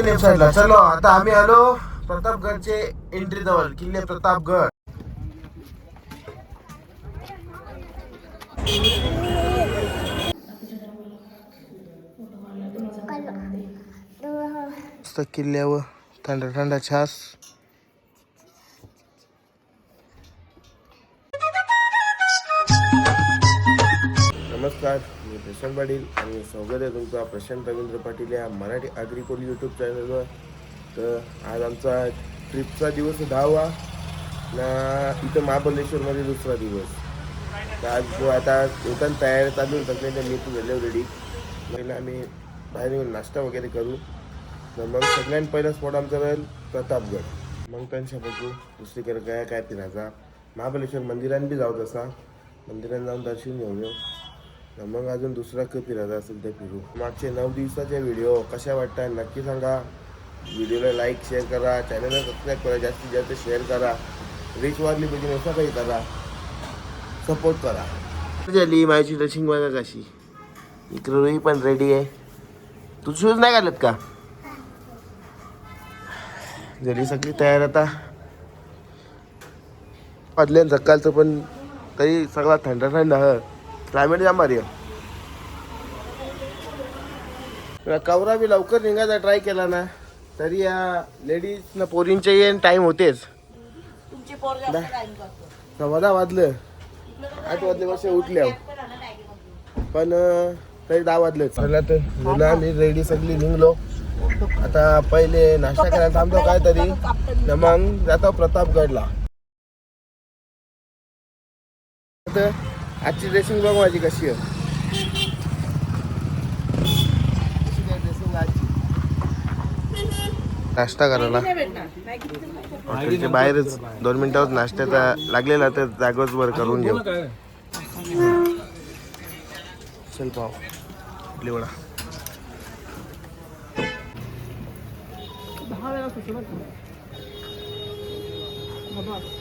Left साइडला. चलो आता आम्ही आलो प्रतापगडचे एंट्री जवळ, किल्ले प्रतापगड. मस्त किल्ल्यावर थंड थंड छास. नमस्कार, मी प्रशांत पाटील आणि स्वागत आहे तुमचा प्रशांत रवींद्र पाटील या मराठी ॲग्रिकोल यूट्यूब चॅनलवर. तर आज आमचा ट्रिपचा दिवस 10वा ना, इथं महाबळेश्वरमध्ये दुसरा दिवस. तर आज आता येताना तयारी चालू सगळ्यांच्या मीटिंग झाले रेडी. पहिला आम्ही बाहेर येऊन नाश्ता वगैरे करू. तर मग सगळ्यांत पहिला स्पॉट आमचा राहील प्रतापगड. मग त्यांच्या बघू दुसरीकडे काय काय फिरायचा. महाबळेश्वर मंदिरात बी जाऊ, तसा मंदिरात जाऊन दर्शन घेऊन येऊ. तर मग अजून दुसरा फिरायचा असेल तर फिरू. मागचे 9 दिवसाचे व्हिडिओ कशा वाटतात नक्की सांगा. व्हिडिओला लाईक शेअर करा, चॅनलला सबस्क्राईब करा, जास्तीत जास्त शेअर करा. रीच वाढली पाहिजे असं काही करा, सपोर्ट करा. झाली माझी ड्रेसिंग बघा कशी. इकडे रोही पण रेडी आहे. तू शूज नाही घालत का? झाली सगळी तयार. आता वाजले सकाळचं, पण तरी सगळा थंड थंड क्लायमेट जाम भारी आहे. कवरा बी लवकर निघायचा ट्राय केला ना, तरी या लेडीज ना पोरींचे येईन टाइम होतेच. 10 वाजलं, 8 वाजल्यापासून उठल्या, पण तरी 10 वाजले. चला तर झालं, मी रेडी सगळी निघलो. आता पहिले नाश्ता करायला थांबतो काहीतरी, मग जातो प्रतापगडला. आजची ड्रेसिंग बघ माझी कशी आहे. नाश्ता करायला हॉटेलच्या बाहेरच 2 मिनिटावर नाश्त्याचा लागलेला, तर जागोच वर करून घेऊ. चल पाव इडली वडा.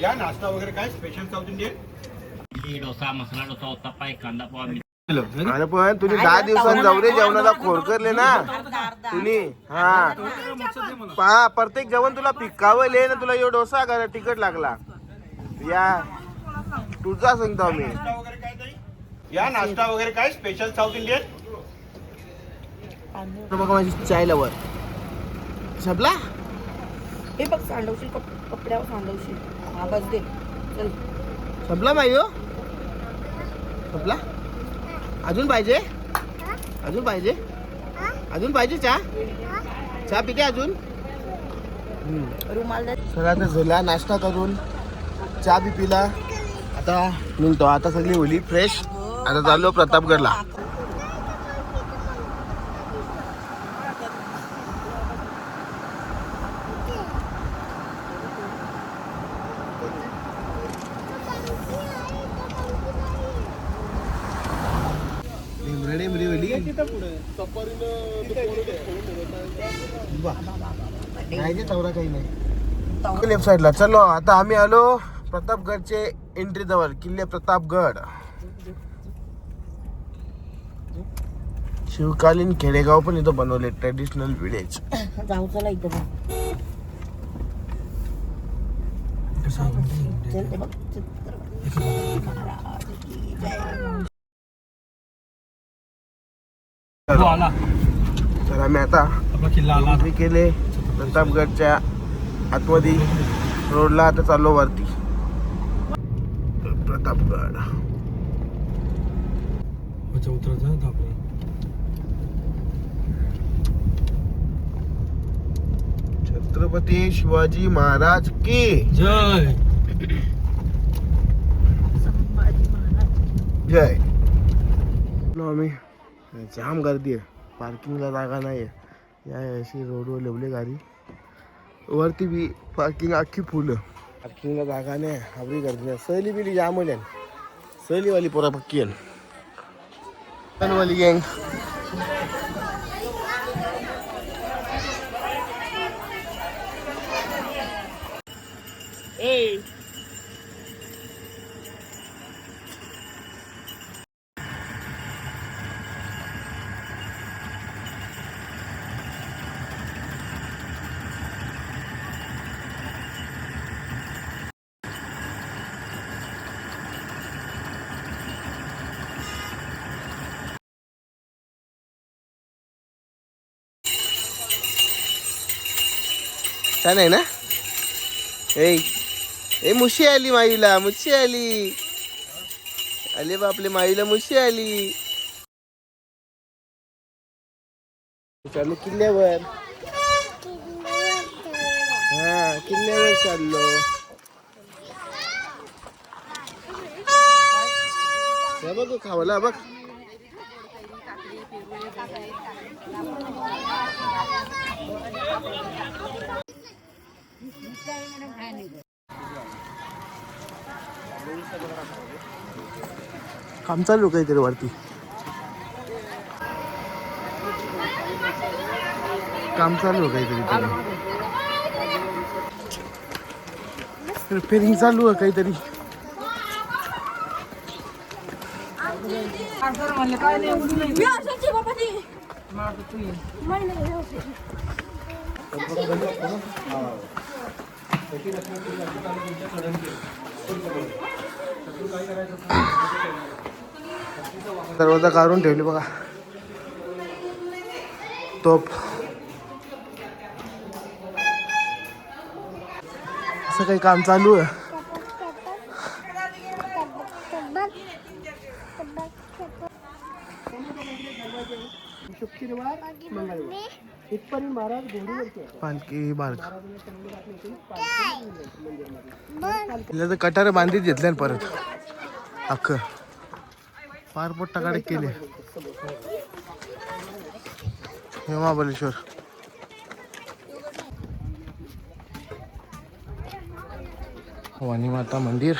या नाश्ता वगैरे काय special south Indian? Dosa, masala dosa, uttappa, एक कांदा पोहा. अरे पण तुम्ही 10 दिवसांनी जवरे जेवणाला खोड करले ना तुम्ही. हा प्रत्येक जेवण तुला पिकावले ना, तुला यो डोसा करा तिकट लागला. या तुझा सांगतो मी. या नाश्ता वगैरे काय स्पेशल साऊथ इंडियन? बघा माझी चाय लवर सबला. हे बघ सांडवशील, कपड्यावर सांडवशील. हा बस दे, चल. सबला माहिती हो, सबला. अजून पाहिजे? अजून पाहिजे? अजून पाहिजे चहा? चहा पिते अजून? रुमाल. सगळा तर झाला नाश्ता करून, चहा बी पिला. आता निघतो. आता सगळी होली फ्रेश. आता चाललो प्रतापगडला. काही नाही लेफ्ट साइडला. चलो आता आम्ही आलो प्रतापगडचे एंट्री जवळ, किल्ले प्रतापगड. शिवकालीन खेडेगाव पण इथं बनवले, ट्रेडिशनल विलेज. जाऊ चला इथं. तर आम्ही आता एंट्री केले प्रतापगडच्या आतमध्ये रोडला. आता चाललो वरती प्रतापगड. छत्रपती शिवाजी महाराज की जय. जय. आम्ही जाम गर्दी आहे, पार्किंगला जागा नाही आहे. या अशी रोडवर लेवले गाडी, वरती बी पार्किंग अख्खी फुलं. पार्किंगला जागा नाही, आवरी गर्दी नाही. सहली बिली जाम होईल. सहलीवाली पोरा पक्की आहे. वाली गँग. छान आहे ना. ए ए मुशी आली माईला, मुशी आली. अरे बापले माईला मुशी आली. चालू किल्ल्यावर. हा किल्ल्यावर चाललो. हे बघ खावला बघ. काम चालू काहीतरी वरती. काम चालू काहीतरी. रिपेरिंग चालू आहे काहीतरी. दरवाजा काढून ठेवली बघा. तोप असं काही काम चालू आहे. पालखी बाळक तर कटार बांधीत घेतल्या परत अख्ख फार पोट्टा काढे केले. महाबळेश्वर वाणी माता मंदिर.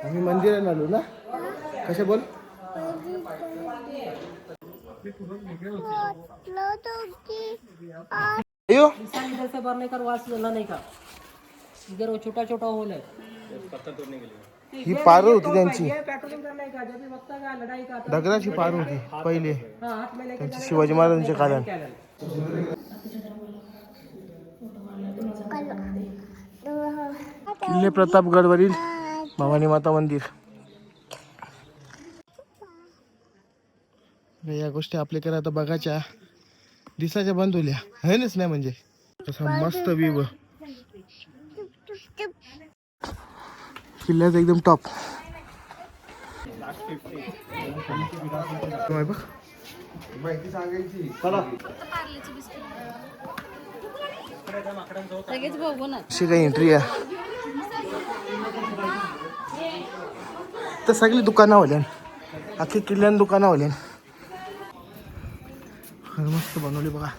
आम्ही मंदिरात आलो ना. कशा बोल. अयो इधर से भरने का वास नहीं का. इधर वो छोटा छोटा होल है. ही पार होती त्यांची. पेट्रोलिंग करने का जब भी वक्त का लड़ाई का दगडाची पार होती पहिले हाथ में लेके त्यांची शिवाजी महाराजांच्या काळात. किल्ले प्रतापगडवरील भवानी माता मंदिर. या गोष्टी आपल्याकडे आता बघायच्या दिसाच्या बंद होल्या हेच नाही. म्हणजे तसा मस्त व्ह्यू किल्ल्याचा एकदम टॉप. माहिती सांगायची. अशी काही एंट्री आहे तर सगळी दुकानं होल्या. अख्खी किल्ल्यान दुकानं होल्या. मस्त बनवली बघा.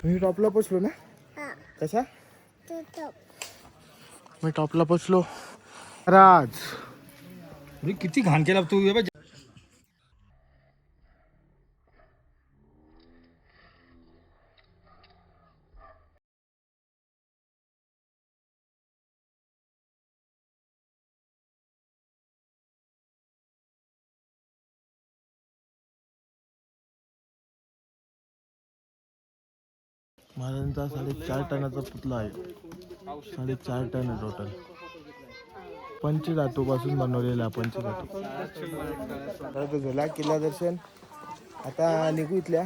मी टॉपला पोचलो ना. कसा मी टॉपला पोचलो. राज किती घाण केला तू. महाराजांचा 4.5 टनाचा पुतळा आहे. 4.5 टन आहे टोटल. पंचधातूपासून बनवलेला. पंचधातू झाला किल्ला दर्शन. आता निघू इथल्या.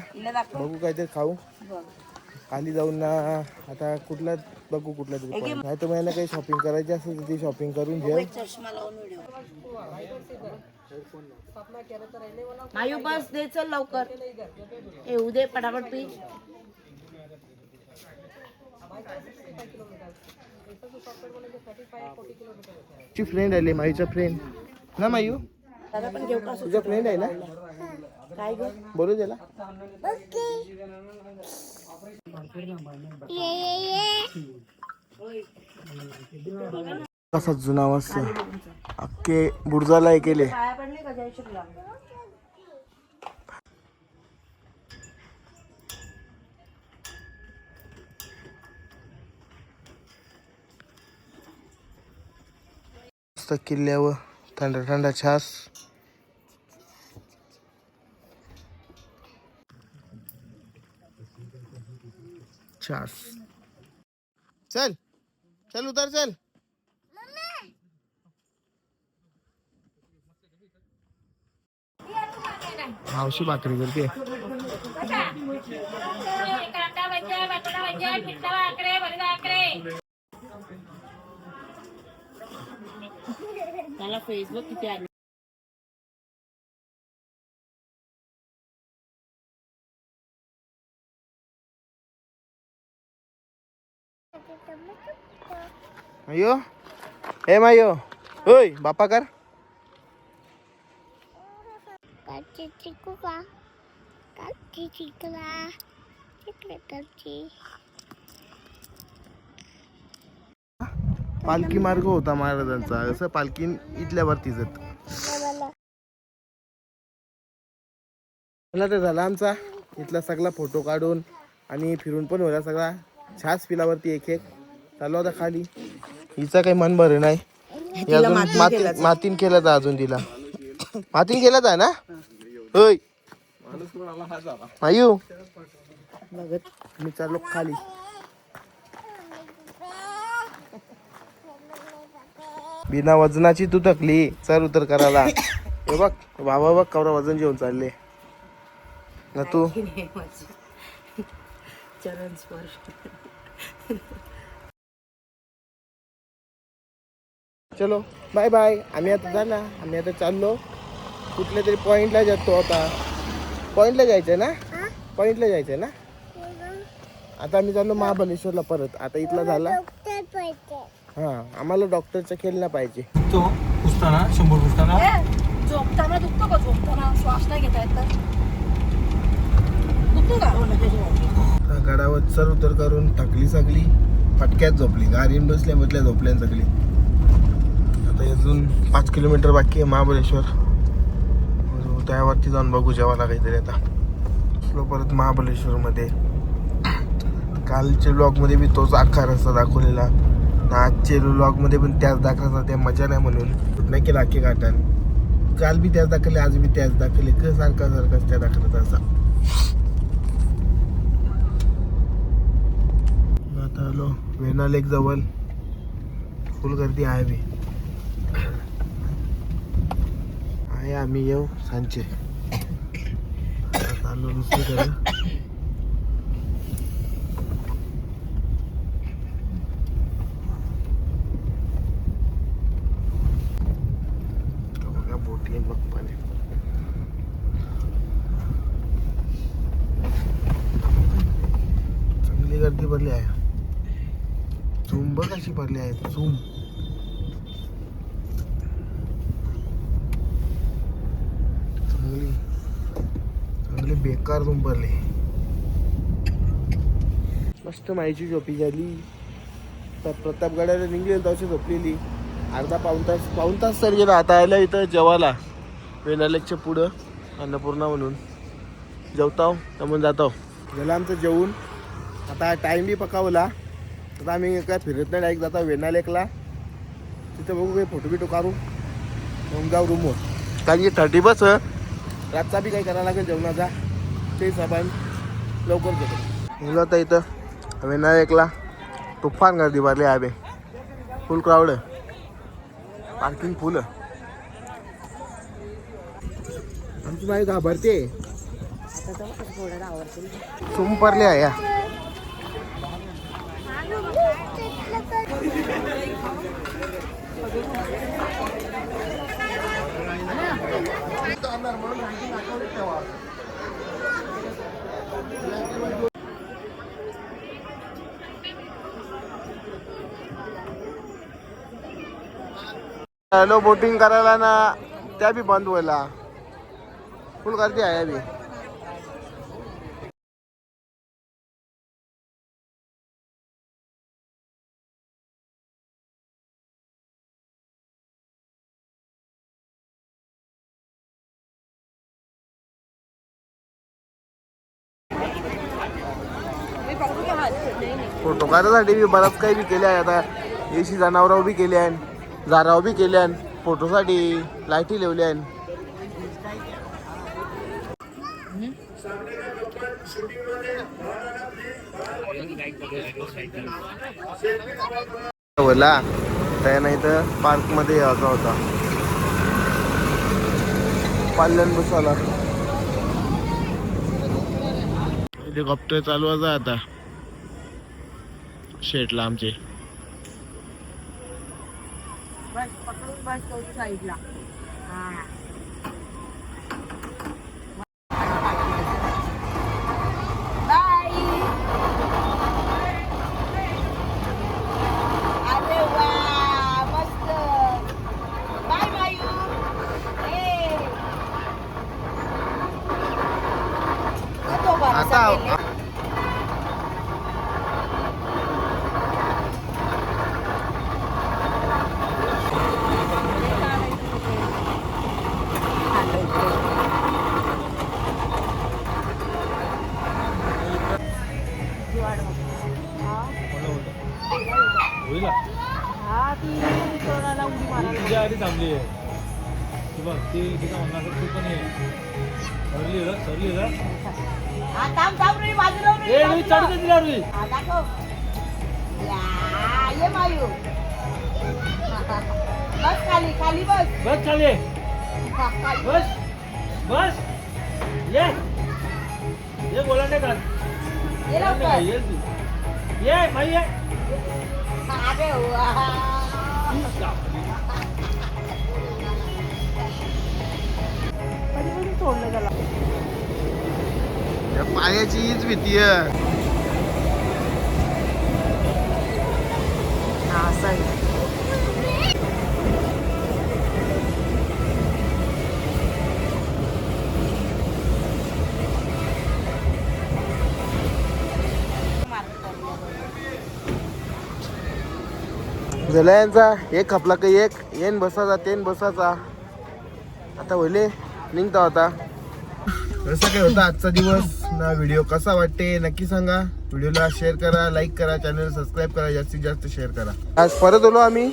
बघू काहीतरी खाऊ. खाली जाऊन ना आता कुठला बघू कुठला तरी. नाही तर मला काही शॉपिंग करायची असेल तर ती शॉपिंग करून घे. आयु बस दे चल लवकर. येऊ दे पटापट पी. ची फ्रेंड आली. माईचा फ्रेंड ना. मायू दादा पण घेऊ का. तुझा फ्रेंड आहे ना. काय ग बोलू त्याला. कसा जुना मस्त अख्खे बुर्जाला केले. पाया पडले का जय श्रीराम. मस्त किल्ल्यावर थंड थंड छास. छास. चल चल उतर चल. मावशी भाकरी करते. त्याला फेसबुक किती आले. अयो हे मायो होय बापा कर. पालखी मार्ग होता महाराजांचा, असं पालखी इथल्यावरती जात. मला तर झाला आमचा इथला सगळा फोटो काढून आणि फिरून पण होला सगळा. छास पिलावरती एक एक चालू होता खाली. हिचा काही मन बरं नाही. ही अजून मातीन केलं तर अजून तिला मातीन केलं तर ना होय मायू. मी चाललो खाली. बिना वजनाची तू थकली चर उतर करायला. हे बघ बाबा बघ कवरा वजन जेवून चालले ना तू. चरण स्पर्श. चलो बाय बाय. आम्ही आता चाललो कुठल्या तरी पॉइंटला जातो. आता पॉइंटला जायचंय ना. पॉइंटला जायचंय ना. आता आम्ही चाललो महाबलेश्वरला परत. आता इथला झाला. हा आम्हाला डॉक्टरचा खेळला पाहिजे. तो पुसताना 100 पुसताना झोपताना दुखतो का. झोपताना श्वास नाही घेता येत तर दुखतो का. गडावर चर उतर करून थकली सगळी. फटक्यात झोपली. गाडीन बसल्या बसल्या झोपल्या सगळी. आता अजून 5 किलोमीटर बाकी आहे महाबळेश्वर. त्यावरती जाऊन बघू जेवायला काहीतरी. आता परत महाबळेश्वर मध्ये. कालच्या ब्लॉग मध्ये बी तोच अख्खा रस्ता दाखवलेला. आजच्या ब्लॉग मध्ये पण त्याच दाखवायचा. त्या मजा नाही म्हणून नाही केला की गाठान. काल बी त्याच दाखवले आज बी त्याच दाखवले. सारखा त्या दाखवत असा. आता आलो वेना लेक जवळ. फुल गर्दी आहे बी आहे. आम्ही येऊ सांचे. आता आलो दुसरीकडे. बोटी बघ पाणी. चांगली गर्दी भरली आहे. झूम बघ कशी भरली आहे. झूम चांगली बेकार झूम भरली. मस्त माईची झोपी झाली. तर प्रतापगडाला निघली तशी झोपलेली. अर्धा पाऊण तास तर गेला. आता आलं इथं जेवायला वेनालेकच्या पुढं अन्नपूर्णा म्हणून. जेवताव त्यामुळे जातो. गेला आमचं जेवून. आता टाईम बी पकावला. आता आम्ही काय फिरत नाही. डायरेक्ट जातो वेनालेकला. तिथं बघू काही फोटो बिटो काढू मग जाऊ रूमवर. कारण की 30 बस रातचा बी काही करायला लागेल जेवणाचा. ते सामान लवकर जातो. मुलं आता इथं वेनालेकला तुफान गर्दी भरली आहे. फुल क्राऊड. पार्किंग फुल. आमची माई घाबरते. सुम पडले आहे. हॅलो बोटिंग करायला ना त्या बी बंद व्हायला. फुल गर्दी आहे बी. फोटो काढायसाठी बी बराच काही बी केले आहे. आता एसी जनावराव बी केले आहे. जाराव बी केले आहे. फोटोसाठी लाईटी लावल्या आहे. बोला त्या नाही तर पार्क मध्ये यायचा होता. पालन बसाला हेलिकॉप्टर चालवायचा आता शेटला आमचे. बस पकडून बस तो साईडला. हा बाय. अरे वा मस्त. बाय मायू. तो आता हा ती उतरवण्याला उडी मारायला. तुझ्या आधी थांबली आहे तू बघ ती तिथं म्हणणार तू पण ये सरली हा थांब थांब रे बाजूला रे. ए मी चढते तिला रे. हा दाखव. या ये मायू. बस खाली खाली बस. बस चाले बस बस ये बोला नाही का ये लवकर. ये तू ये माई ये. अरे वा. कधी सोडलं त्याला. या पायाची हीच भीती आहे. हा सही. झाला यांचा एक खपला का एक येन बसाचा तेन बसाचा. आता होले निघता होता. कसं काय होता आजचा दिवस ना. व्हिडिओ कसा वाटते नक्की सांगा. व्हिडिओला शेअर करा, लाईक करा, चॅनल सबस्क्राईब करा, जास्तीत जास्त शेअर करा. आज परत आलो आम्ही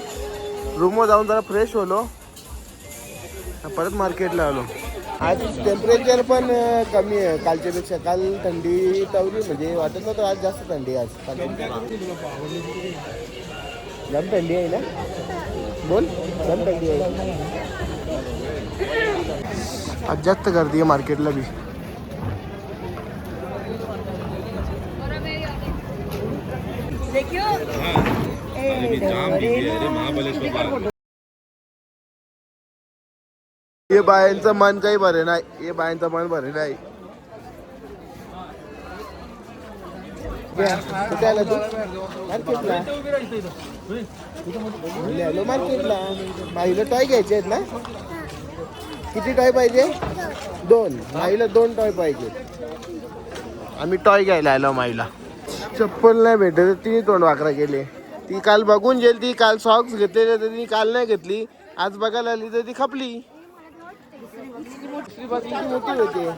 रूमवर जाऊन जरा फ्रेश होलो. परत मार्केटला आलो. आज टेम्परेचर पण कमी आहे कालच्यापेक्षा. काल थंडी तावली म्हणजे वाटत नव्हतं. आज जास्त थंडी आहे. आज जाम थंडी आहे ना. बोल जाम थंडी आहे. आज जास्त गर्दी आहे मार्केटला बी. हे बायांचं मन काही बरे नाही. हे बायांचं मन बरे नाही. मार्केटला माईला टॉय घ्यायचे आहेत ना. किती टॉय पाहिजे. 2. माईला 2 टॉय पाहिजे. आम्ही टॉय घ्यायला आलो माईला. चप्पल नाही भेटत. तिने तोंड वाकरा केले. ती काल बघून गेली. ती काल सॉक्स घेतलेले तर तिने काल नाही घेतली. आज बघायला आली तर ती खपली. दुसरी बाजू मोठी होते.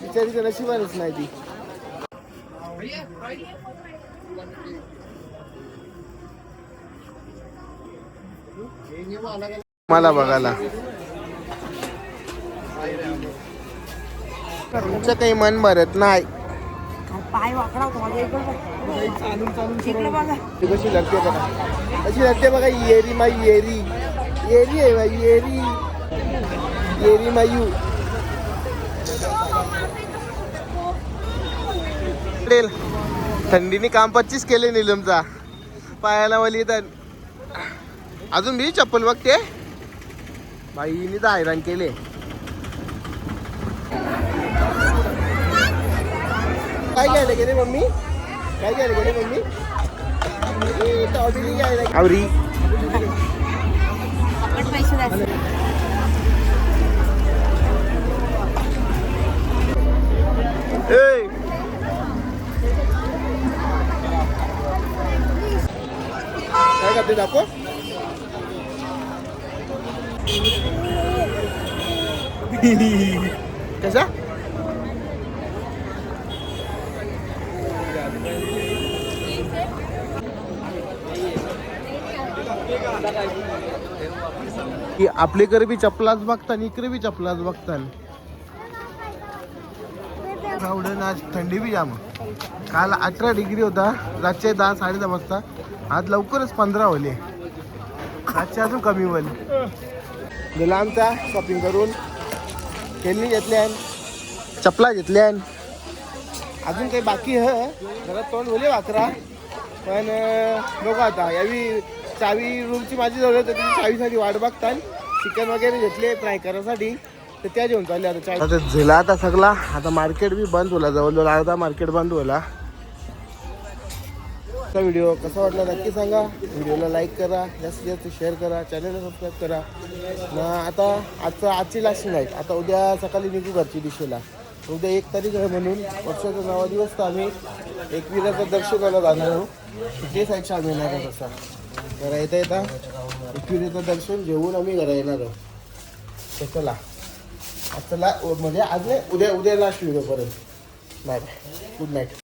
बिचारीचं नशिबानच नाही ती. मला बघायला तुमचं काही मन भरत नाही. पाय वाकडा होतो माझ्या इकडे बघा. ती कशी लागते बघा. कशी लागते बघा. येरी माई येरी. येरी आहे बाई येरी. येरी मायू. थंडीने काम 25 केले निलमचा. पायाला वली तर अजून मी चप्पल बघते. बाईनी तर हैराण केले. काय घ्यायला गेले मम्मी. काय घ्यायला गेले मम्मी. टॉफी घ्यायला आवरी. पैसे द्यायचे. काय करते दाखव. कसा आपल्याकडे बी चपलाच बघतान इकडे बी चपलाच बघतान. आज थंडी बी जाम. काल 18 डिग्री होता. रातचे 10 10:30 वाजता. आज लवकरच 15 होले. रातचे अजून कमी होईल. गेला आमचा शॉपिंग करून. खेळणी घेतल्या, चपला घेतल्या, अजून काही बाकी आहे जरा तोंड बोले भाकरा पण बघू आता यावी चावी रूमची माझी जवळ तर तुम्ही चावीसाठी वाट बघताल चिकन वगैरे घेतले फ्राय करायसाठी तर त्या जेवण चालले आता चाय आता झेला आता सगळा आता मार्केट बी बंद होला जवळजवळ अर्धा मार्केट बंद होला व्हिडिओ कसा वाटला नक्की सांगा व्हिडिओला लाईक करा जास्तीत जास्त शेअर करा चॅनलला सबस्क्राईब करा ना आता आजची लास्ट नाईट आता उद्या सकाळी निघू घरची दिशेला उद्या 1 तारीख आहे म्हणून वर्षाचा 9 दिवस तर आम्ही एकविराचं दर्शनाला जाणार आहोत ते साईडचं आम्ही येणार आहोत तसा घरा येता एकविरेचं दर्शन घेऊन आम्ही घरा येणार आहोत तर चला आज चला म्हणजे आज नाही उद्या लास्ट व्हिडिओ परत बाय गुड नाईट